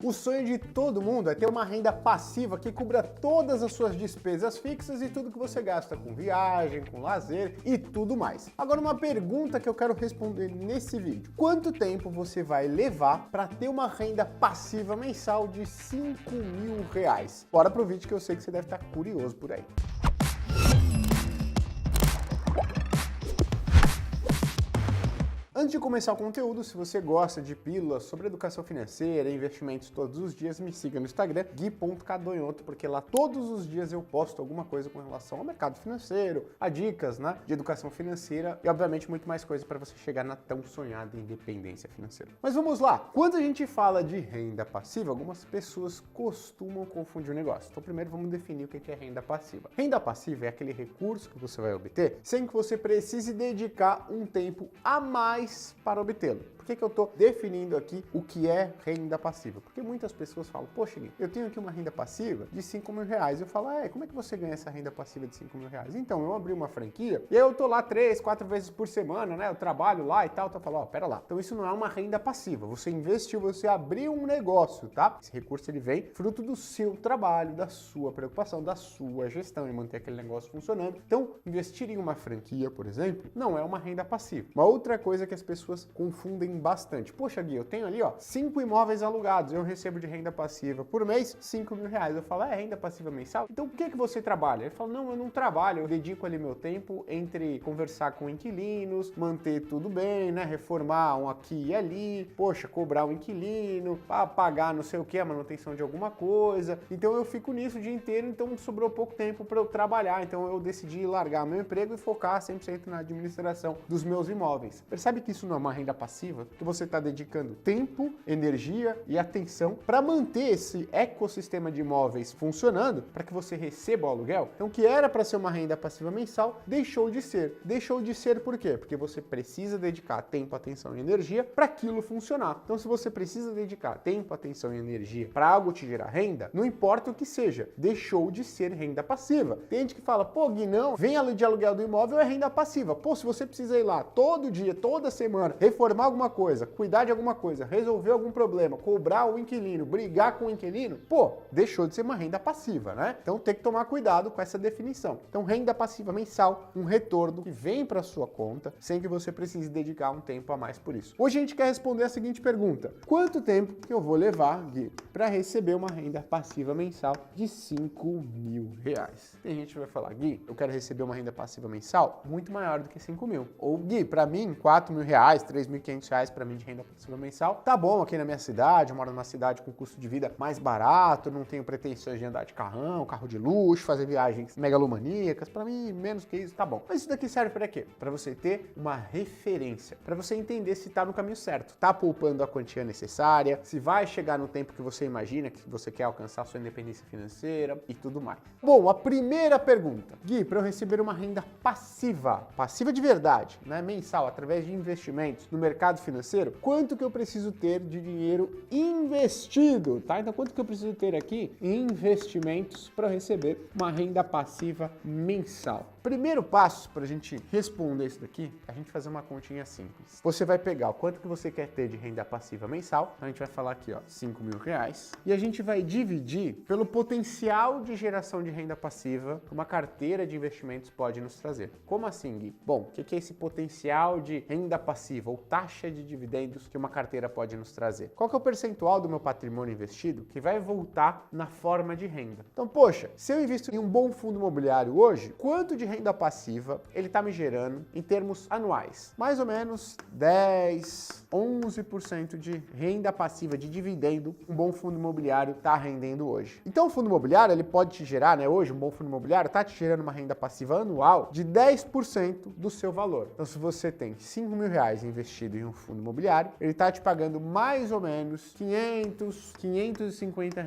O sonho de todo mundo é ter uma renda passiva que cubra todas as suas despesas fixas e tudo que você gasta com viagem, com lazer e tudo mais. Agora, uma pergunta que eu quero responder nesse vídeo. Quanto tempo você vai levar para ter uma renda passiva mensal de R$ 5.000? Bora pro vídeo que eu sei que você deve estar curioso por aí. Antes de começar o conteúdo, se você gosta de pílulas sobre educação financeira e investimentos todos os dias, me siga no Instagram, gui.cadonhoto, porque lá todos os dias eu posto alguma coisa com relação ao mercado financeiro, a dicas, de educação financeira e, obviamente, muito mais coisa para você chegar na tão sonhada independência financeira. Mas vamos lá! Quando a gente fala de renda passiva, algumas pessoas costumam confundir o negócio. Então, primeiro vamos definir o que é renda passiva. Renda passiva é aquele recurso que você vai obter sem que você precise dedicar um tempo a mais para obtê-lo. Por que eu estou definindo aqui o que é renda passiva? Porque muitas pessoas falam, poxa, Gui, eu tenho aqui uma renda passiva de R$ 5.000. Eu falo, como é que você ganha essa renda passiva de R$ 5.000? Então, eu abri uma franquia e aí eu tô lá 3, 4 vezes por semana, eu trabalho lá e tal, então eu falo, pera lá. Então isso não é uma renda passiva, você investiu, você abriu um negócio, tá? Esse recurso ele vem fruto do seu trabalho, da sua preocupação, da sua gestão em manter aquele negócio funcionando. Então, investir em uma franquia, por exemplo, não é uma renda passiva. Uma outra coisa que as pessoas confundem bastante. Poxa, Gui, eu tenho ali, 5 imóveis alugados, eu recebo de renda passiva por mês R$ 5.000. Eu falo, é renda passiva mensal? Então, por que você trabalha? Ele fala, não, eu não trabalho, eu dedico ali meu tempo entre conversar com inquilinos, manter tudo bem, reformar um aqui e ali, poxa, cobrar um inquilino, pagar não sei o que, a manutenção de alguma coisa. Então, eu fico nisso o dia inteiro, então sobrou pouco tempo para eu trabalhar. Então, eu decidi largar meu emprego e focar 100% na administração dos meus imóveis. Percebe que isso não é uma renda passiva? Que você está dedicando tempo, energia e atenção para manter esse ecossistema de imóveis funcionando para que você receba o aluguel. Então, o que era para ser uma renda passiva mensal, deixou de ser. Deixou de ser por quê? Porque você precisa dedicar tempo, atenção e energia para aquilo funcionar. Então, se você precisa dedicar tempo, atenção e energia para algo te gerar renda, não importa o que seja, deixou de ser renda passiva. Tem gente que fala, pô, Gui, não, vem de aluguel do imóvel é renda passiva. Pô, se você precisa ir lá todo dia, toda semana, reformar alguma coisa, cuidar de alguma coisa, resolver algum problema, cobrar o inquilino, brigar com o inquilino, deixou de ser uma renda passiva, Então tem que tomar cuidado com essa definição. Então renda passiva mensal, um retorno que vem para sua conta sem que você precise dedicar um tempo a mais por isso. Hoje a gente quer responder a seguinte pergunta: quanto tempo que eu vou levar, Gui, para receber uma renda passiva mensal de R$ 5.000? Tem gente que vai falar, Gui, eu quero receber uma renda passiva mensal muito maior do que 5.000. Ou Gui, para mim, R$ 4.000, R$ 3.500 para mim de renda passiva mensal, tá bom aqui na minha cidade, eu moro numa cidade com custo de vida mais barato, não tenho pretensões de andar de carro de luxo, fazer viagens megalomaníacas, para mim, menos que isso, tá bom. Mas isso daqui serve para quê? Para você ter uma referência, para você entender se tá no caminho certo, tá poupando a quantia necessária, se vai chegar no tempo que você imagina, que você quer alcançar a sua independência financeira e tudo mais. Bom, a primeira pergunta, Gui, para eu receber uma renda passiva de verdade, mensal, através de investimentos no mercado financeiro, quanto que eu preciso ter de dinheiro investido, tá? Então, quanto que eu preciso ter aqui em investimentos para receber uma renda passiva mensal? Primeiro passo para a gente responder isso daqui, é a gente fazer uma continha simples. Você vai pegar o quanto que você quer ter de renda passiva mensal, a gente vai falar aqui, R$ 5.000, e a gente vai dividir pelo potencial de geração de renda passiva que uma carteira de investimentos pode nos trazer. Como assim, Gui? Bom, o que é esse potencial de renda passiva ou taxa de dividendos que uma carteira pode nos trazer? Qual que é o percentual do meu patrimônio investido que vai voltar na forma de renda? Então, poxa, se eu invisto em um bom fundo imobiliário hoje, quanto de renda passiva ele está me gerando em termos anuais? Mais ou menos 10, 11% de renda passiva de dividendo um bom fundo imobiliário está rendendo hoje. Então, o fundo imobiliário ele pode te gerar, hoje, um bom fundo imobiliário está te gerando uma renda passiva anual de 10% do seu valor. Então, se você tem R$ 5.000 investido em um fundo imobiliário, ele está te pagando mais ou menos R$ 550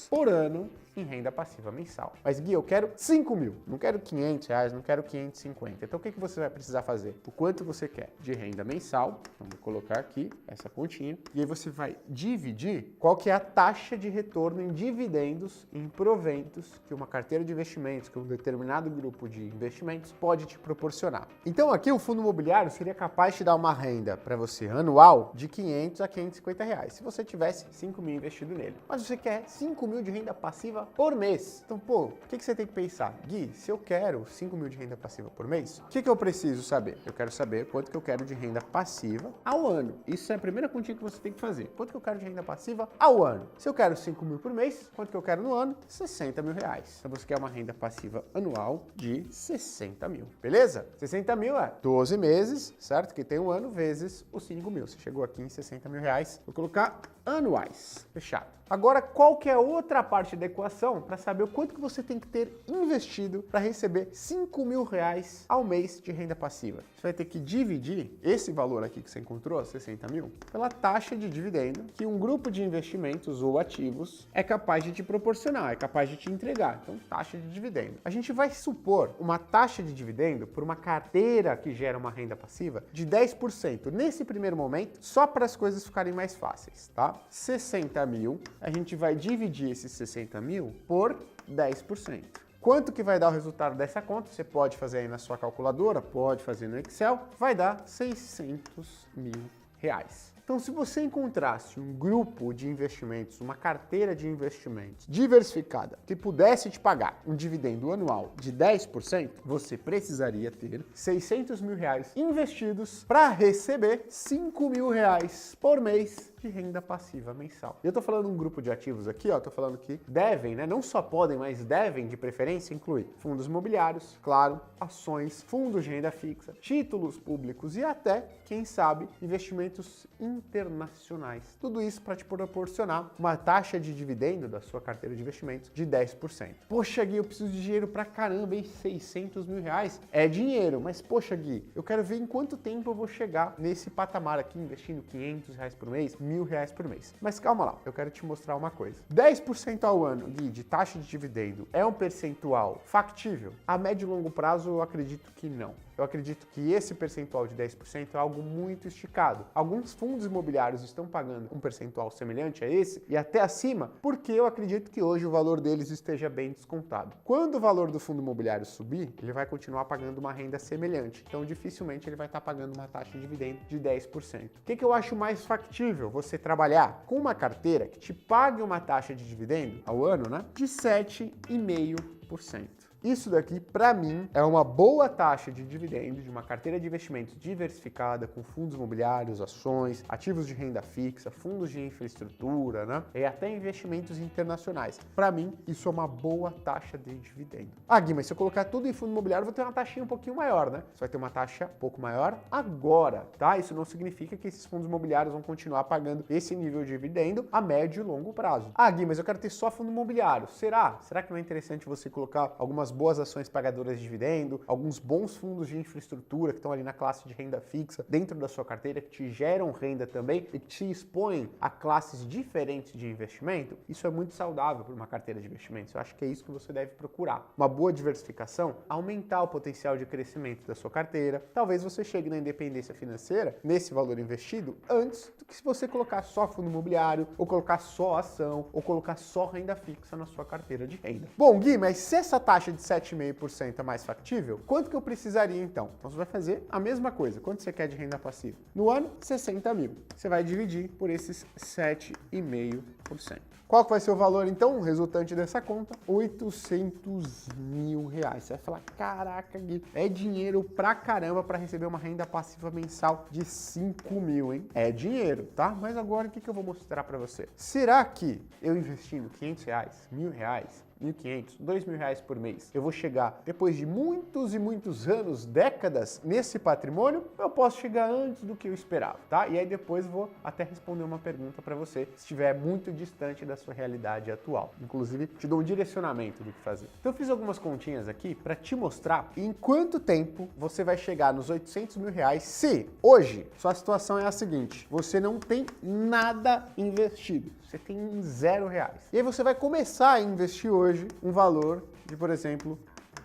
por ano em renda passiva mensal. Mas Gui, eu quero 5 mil, não quero 500 reais, não quero 550. Então o que você vai precisar fazer? O quanto você quer de renda mensal, vamos colocar aqui essa continha, e aí você vai dividir qual que é a taxa de retorno em dividendos, em proventos que uma carteira de investimentos, que um determinado grupo de investimentos pode te proporcionar. Então aqui o fundo imobiliário seria capaz de dar uma renda para você anual de 500 a 550 reais, se você tivesse 5 mil investido nele. Mas você quer 5 mil de renda passiva por mês. Então, pô, o que você tem que pensar? Gui, se eu quero 5 mil de renda passiva por mês, o que eu preciso saber? Eu quero saber quanto que eu quero de renda passiva ao ano. Isso é a primeira continha que você tem que fazer. Quanto que eu quero de renda passiva ao ano? Se eu quero 5 mil por mês, quanto que eu quero no ano? 60 mil reais. Então você quer uma renda passiva anual de 60 mil, beleza? 60 mil é 12 meses, certo? Que tem um ano vezes os 5 mil. Você chegou aqui em 60 mil reais. Vou colocar anuais. Fechado. Agora, qual que é a outra parte da equação para saber o quanto que você tem que ter investido para receber 5 mil reais ao mês de renda passiva? Você vai ter que dividir esse valor aqui que você encontrou, 60 mil, pela taxa de dividendo que um grupo de investimentos ou ativos é capaz de te proporcionar, é capaz de te entregar. Então, taxa de dividendo. A gente vai supor uma taxa de dividendo por uma carteira que gera uma renda passiva de 10%. Nesse primeiro momento, só para as coisas ficarem mais fáceis, tá? 60 mil, a gente vai dividir esses 60 mil por 10%. Quanto que vai dar o resultado dessa conta? Você pode fazer aí na sua calculadora, pode fazer no Excel, vai dar 600 mil reais. Então, se você encontrasse um grupo de investimentos, uma carteira de investimentos diversificada que pudesse te pagar um dividendo anual de 10%, você precisaria ter 600 mil reais investidos para receber 5 mil reais por mês de renda passiva mensal. Eu tô falando um grupo de ativos aqui, ó, tô falando que devem, né, não só podem, mas devem de preferência incluir fundos imobiliários, claro, ações, fundos de renda fixa, títulos públicos e até, quem sabe, investimentos internacionais. Tudo isso para te proporcionar uma taxa de dividendo da sua carteira de investimentos de 10%. Poxa, Gui, eu preciso de dinheiro pra caramba, hein? 600 mil reais é dinheiro, mas poxa, Gui, eu quero ver em quanto tempo eu vou chegar nesse patamar aqui, investindo 500 reais por mês, 1.000 reais por mês. Mas calma lá, eu quero te mostrar uma coisa. 10% ao ano, Gui, de taxa de dividendo é um percentual factível? A médio e longo prazo eu acredito que não. Eu acredito que esse percentual de 10% é algo muito esticado. Alguns fundos imobiliários estão pagando um percentual semelhante a esse e até acima, porque eu acredito que hoje o valor deles esteja bem descontado. Quando o valor do fundo imobiliário subir, ele vai continuar pagando uma renda semelhante. Então, dificilmente ele vai estar pagando uma taxa de dividendo de 10%. O que eu acho mais factível? Você trabalhar com uma carteira que te pague uma taxa de dividendo ao ano, né, de 7,5%. Isso daqui, para mim, é uma boa taxa de dividendo de uma carteira de investimentos diversificada com fundos imobiliários, ações, ativos de renda fixa, fundos de infraestrutura, né? E até investimentos internacionais. Para mim, isso é uma boa taxa de dividendo. Ah, Gui, mas se eu colocar tudo em fundo imobiliário, eu vou ter uma taxinha um pouquinho maior, né? Você vai ter uma taxa um pouco maior agora, tá? Isso não significa que esses fundos imobiliários vão continuar pagando esse nível de dividendo a médio e longo prazo. Ah, Gui, mas eu quero ter só fundo imobiliário. Será? Será que não é interessante você colocar algumas boas ações pagadoras de dividendo, alguns bons fundos de infraestrutura que estão ali na classe de renda fixa dentro da sua carteira, que te geram renda também e que te expõem a classes diferentes de investimento? Isso é muito saudável para uma carteira de investimentos. Eu acho que é isso que você deve procurar. Uma boa diversificação, aumentar o potencial de crescimento da sua carteira. Talvez você chegue na independência financeira nesse valor investido antes do que se você colocar só fundo imobiliário, ou colocar só ação, ou colocar só renda fixa na sua carteira de renda. Bom, Gui, mas se essa taxa de 7,5% é mais factível, quanto que eu precisaria então? Então você vai fazer a mesma coisa. Quanto você quer de renda passiva? No ano, 60 mil. Você vai dividir por esses 7,5%. Qual que vai ser o valor, então, resultante dessa conta? 800 mil reais. Você vai falar, caraca, Gui, é dinheiro pra caramba para receber uma renda passiva mensal de 5 mil, hein? É dinheiro, tá? Mas agora, o que eu vou mostrar para você? Será que eu investindo 500 reais, 1.000 reais, 1.500, 2.000 reais por mês, eu vou chegar depois de muitos e muitos anos, décadas, nesse patrimônio? Eu posso chegar antes do que eu esperava, tá? E aí depois vou até responder uma pergunta para você, se estiver muito distante da sua realidade atual. Inclusive, te dou um direcionamento do que fazer. Então eu fiz algumas continhas aqui para te mostrar em quanto tempo você vai chegar nos 800 mil reais se hoje sua situação é a seguinte: você não tem nada investido, você tem 0 reais. E aí você vai começar a investir hoje hoje um valor de, por exemplo,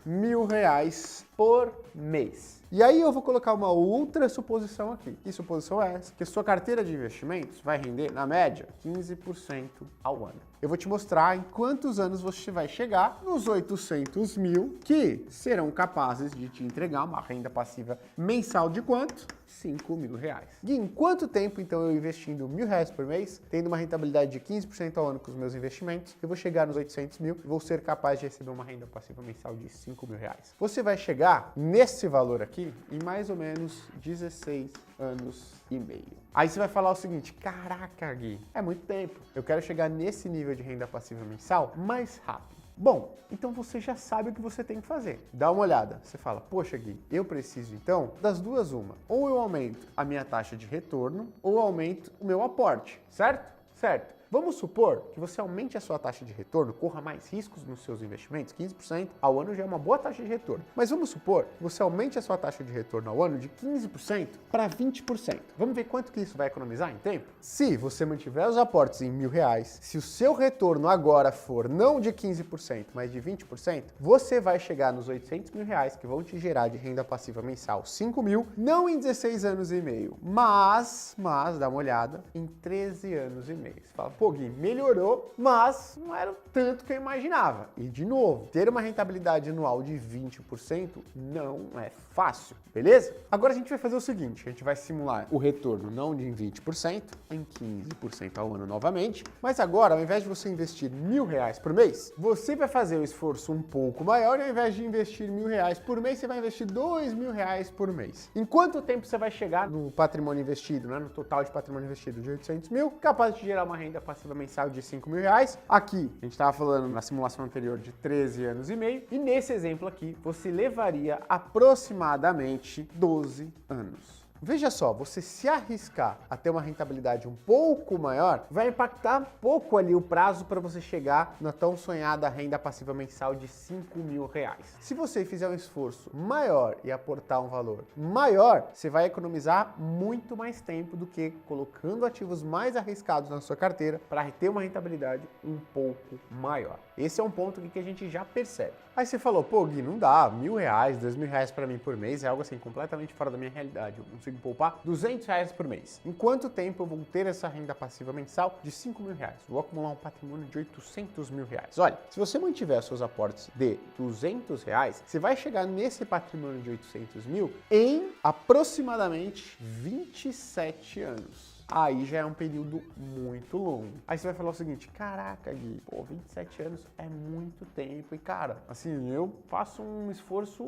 R$1.000 por mês. E aí eu vou colocar uma outra suposição aqui. Que suposição é essa? Que a sua carteira de investimentos vai render, na média, 15% ao ano. Eu vou te mostrar em quantos anos você vai chegar nos 800 mil, que serão capazes de te entregar uma renda passiva mensal de quanto? R$5.000. E em quanto tempo, então, eu investindo R$1.000 por mês, tendo uma rentabilidade de 15% ao ano com os meus investimentos, eu vou chegar nos 800 mil e vou ser capaz de receber uma renda passiva mensal de R$5.000. Você vai chegar nesse valor aqui em mais ou menos 16 anos e meio. Aí você vai falar o seguinte, caraca, Gui, é muito tempo. Eu quero chegar nesse nível de renda passiva mensal mais rápido. Bom, então você já sabe o que você tem que fazer. Dá uma olhada. Você fala, poxa, Gui, eu preciso então das duas uma. Ou eu aumento a minha taxa de retorno, ou eu aumento o meu aporte, certo? Certo. Vamos supor que você aumente a sua taxa de retorno, corra mais riscos nos seus investimentos, 15% ao ano já é uma boa taxa de retorno. Mas vamos supor que você aumente a sua taxa de retorno ao ano de 15% para 20%. Vamos ver quanto que isso vai economizar em tempo? Se você mantiver os aportes em R$1.000, se o seu retorno agora for não de 15%, mas de 20%, você vai chegar nos R$800.000 que vão te gerar de renda passiva mensal 5 mil, não em 16 anos e meio, mas dá uma olhada, em 13 anos e meio. Você fala, pô, Gui, melhorou, mas não era o tanto que eu imaginava. E, de novo, ter uma rentabilidade anual de 20% não é fácil, beleza? Agora a gente vai fazer o seguinte, a gente vai simular o retorno não de 20%, em 15% ao ano novamente, mas agora, ao invés de você investir R$1.000 por mês, você vai fazer um esforço um pouco maior e ao invés de investir R$1.000 por mês, você vai investir R$2.000 por mês. Em quanto tempo você vai chegar no patrimônio investido, né, no total de patrimônio investido de 800 mil, capaz de gerar uma renda passiva mensal de R$5.000. Aqui, a gente estava falando na simulação anterior de 13 anos e meio, e nesse exemplo aqui, você levaria aproximadamente 12 anos. Veja só, você se arriscar a ter uma rentabilidade um pouco maior, vai impactar pouco ali o prazo para você chegar na tão sonhada renda passiva mensal de R$5.000. Se você fizer um esforço maior e aportar um valor maior, você vai economizar muito mais tempo do que colocando ativos mais arriscados na sua carteira para ter uma rentabilidade um pouco maior. Esse é um ponto que a gente já percebe. Aí você falou, pô, Gui, não dá, R$1.000, R$2.000 para mim por mês é algo assim completamente fora da minha realidade. Eu consigo poupar R$200 por mês. Em quanto tempo eu vou ter essa renda passiva mensal de R$5.000? Vou acumular um patrimônio de R$800.000. Olha, se você mantiver seus aportes de R$200, você vai chegar nesse patrimônio de 800 mil em aproximadamente 27 anos. Aí já é um período muito longo. Aí você vai falar o seguinte, caraca, Gui, pô, 27 anos é muito tempo. E cara, assim, eu faço um esforço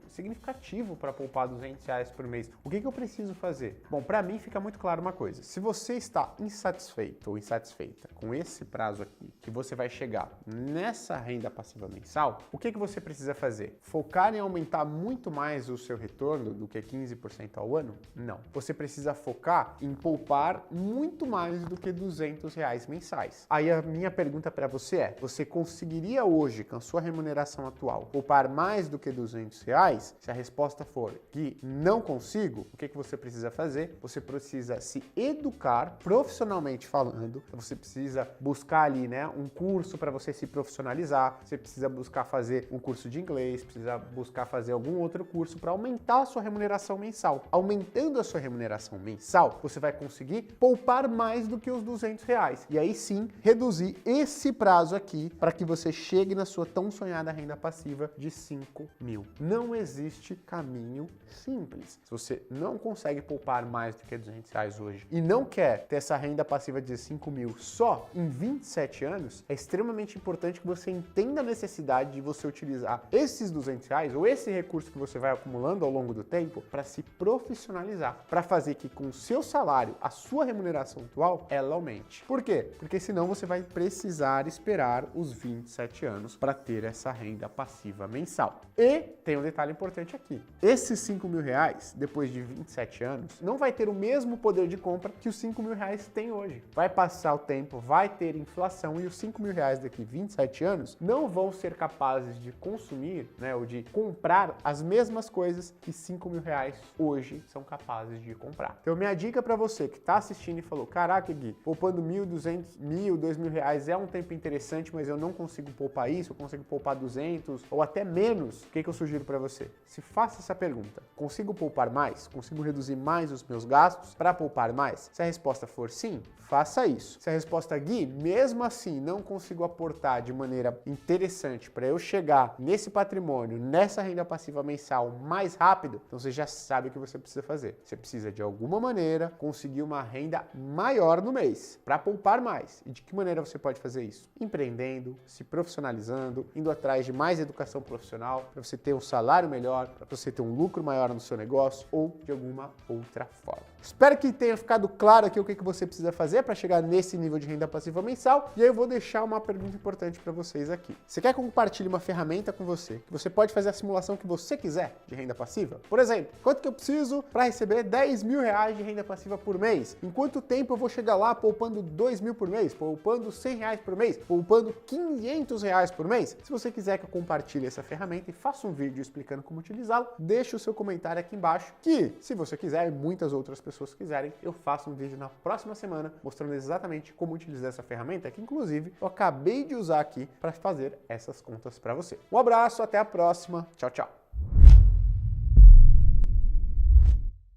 significativo para poupar R$200 por mês. O que eu preciso fazer? Bom, para mim fica muito claro uma coisa. Se você está insatisfeito ou insatisfeita com esse prazo aqui, que você vai chegar nessa renda passiva mensal, o que você precisa fazer? Focar em aumentar muito mais o seu retorno do que 15% ao ano? Não. Você precisa focar em poupar muito mais do que R$200 mensais. Aí a minha pergunta para você é, você conseguiria hoje, com a sua remuneração atual, poupar mais do que R$200? Se a resposta for que não consigo, o que você precisa fazer? Você precisa se educar profissionalmente falando, você precisa buscar ali, né, um curso para você se profissionalizar, você precisa buscar fazer um curso de inglês, precisa buscar fazer algum outro curso para aumentar a sua remuneração mensal. Aumentando a sua remuneração mensal, você vai conseguir poupar mais do que os R$200. E aí sim, reduzir esse prazo aqui para que você chegue na sua tão sonhada renda passiva de 5 mil. Não existe caminho simples. Se você não consegue poupar mais do que R$200 hoje e não quer ter essa renda passiva de 5 mil só em 27 anos, é extremamente importante que você entenda a necessidade de você utilizar esses R$200 ou esse recurso que você vai acumulando ao longo do tempo para se profissionalizar, para fazer que com o seu salário, a sua remuneração atual, ela aumente. Por quê? Porque senão você vai precisar esperar os 27 anos para ter essa renda passiva mensal. E tem um detalhe importante aqui. Esses R$5.000, depois de 27 anos, não vai ter o mesmo poder de compra que os R$5.000 têm hoje. Vai passar o tempo, vai ter inflação e os 5 mil reais daqui 27 anos não vão ser capazes de consumir, né, ou de comprar as mesmas coisas que 5 mil reais hoje são capazes de comprar. Então minha dica para você que está assistindo e falou, caraca Gui, poupando 1.200, 1.000, 2.000 reais é um tempo interessante, mas eu não consigo poupar isso, eu consigo poupar 200 ou até menos, o que eu sugiro para você? Se faça essa pergunta, consigo poupar mais? Consigo reduzir mais os meus gastos para poupar mais? Se a resposta for sim, faça isso. Se a resposta Gui, mesmo assim não consigo aportar de maneira interessante para eu chegar nesse patrimônio, nessa renda passiva mensal mais rápido, então você já sabe o que você precisa fazer. Você precisa de alguma maneira conseguir uma renda maior no mês para poupar mais. E de que maneira você pode fazer isso? Empreendendo, se profissionalizando, indo atrás de mais educação profissional, para você ter um salário melhor, para você ter um lucro maior no seu negócio ou de alguma outra forma. Espero que tenha ficado claro aqui o que você precisa fazer para chegar nesse nível de renda passiva mensal. E aí eu vou deixar uma pergunta importante para vocês aqui. Você quer que eu compartilhe uma ferramenta com você, que você pode fazer a simulação que você quiser de renda passiva? Por exemplo, quanto que eu preciso para receber 10 mil reais de renda passiva por mês? Em quanto tempo eu vou chegar lá poupando 2 mil por mês? Poupando 100 reais por mês? Poupando 500 reais por mês? Se você quiser que eu compartilhe essa ferramenta e faça um vídeo explicando como utilizá-la, deixe o seu comentário aqui embaixo, que se você quiser e muitas outras pessoas quiserem, eu faço um vídeo na próxima semana mostrando exatamente como utilizar essa ferramenta, que inclusive eu acabei de usar aqui para fazer essas contas para você. Um abraço, até a próxima, tchau, tchau!